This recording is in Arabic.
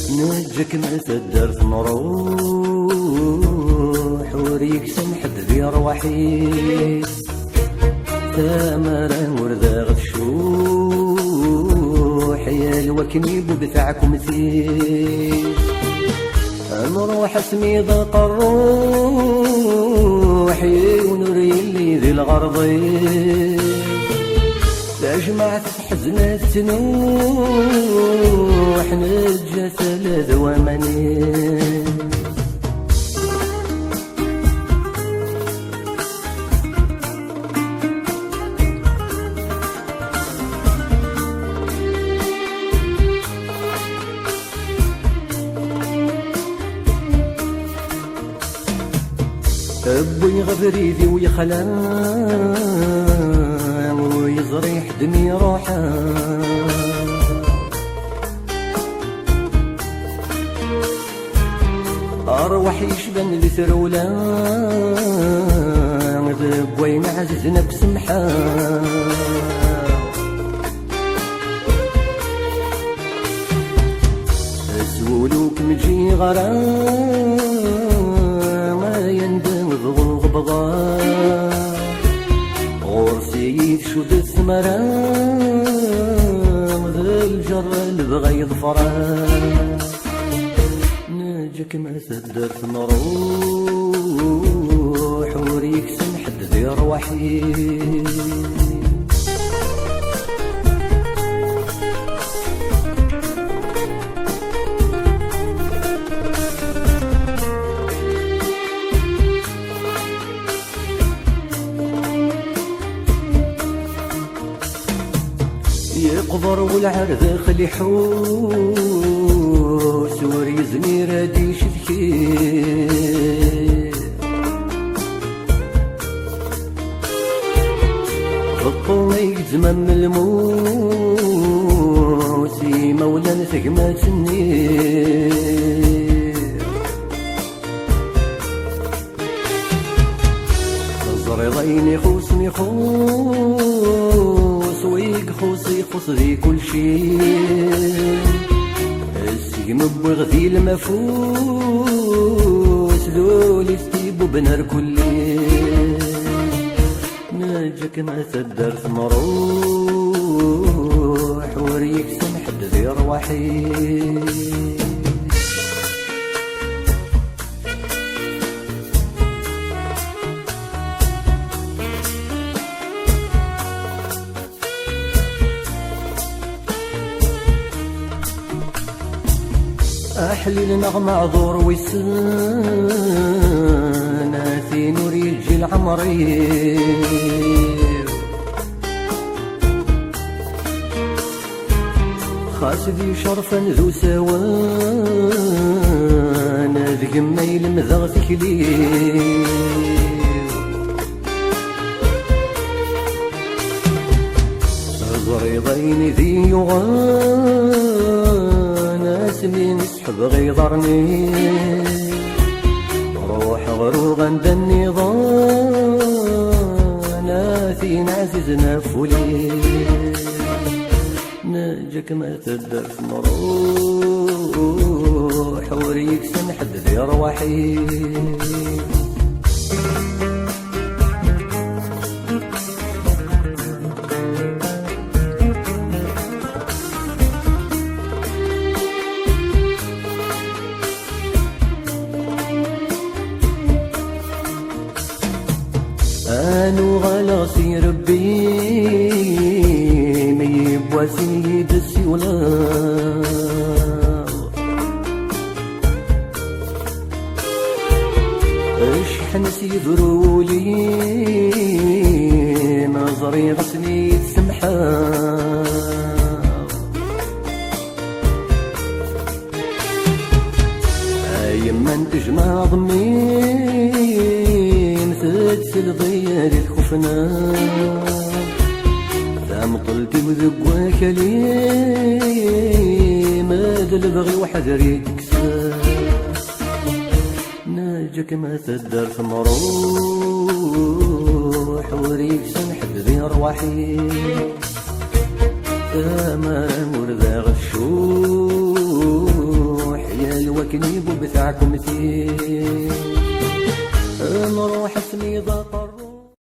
نجك ما تدرت نروح وريك سنحد ذي رواحي ثمرة وردة غتشوح يا الوكني بتاعكم ثير نروح اسمي ضاق الروح ونري اللي ذي الغرضي تجمع حزنة تنوح نجا ثلاث ومنين أبوي غفري ذي ويخلان ويزريح دمي روحا أرواح يشبن لثرولان ذبوي معزز نفس محان أسولوك مجي غرام غورسي شود الثمران ذا الجر اللي بغى يظفران نجك ما تدرت نروح وريك سنحد ذي رواحي يقبر والعرض خلي حوس وريزني رادي شذكي الطومي زمام الموسي مولانا ثقمات النير زريضين يخوصني خوص ويقخص يقص ذي كل شيء السيم بغذي المفوس ذول يستيبو بنار كلي نجك ما تدرت مروح وريك سنحد ذي رواحي أحلي النغمة عذور ويسناتي نور يجي العمري خاسدي شرفا ذو سوان ذي ميل مذغ ثكلي زريضين ذي يغان اسمي نسحب غيظرني روح غروغا دني ضاناتي نعززنا فولي نجك ما تدرت نروح وريك سنحد ذي رواحي أنو غلاصي ربي ميب وسيد السيولار اشحن سيفرولي نظر صبري غسني تسمحا يما نتجمع ضمين تتسل ضيالي الخفنا ثام طلتي وذقواك لي ماد البغي وحذري تكسر ناجك ما تدار في مروح وريك سنحب ذي رواحي تمام ورذا غشوح يا الوكنيب بتاعكم ثير نروح اسمي ضاق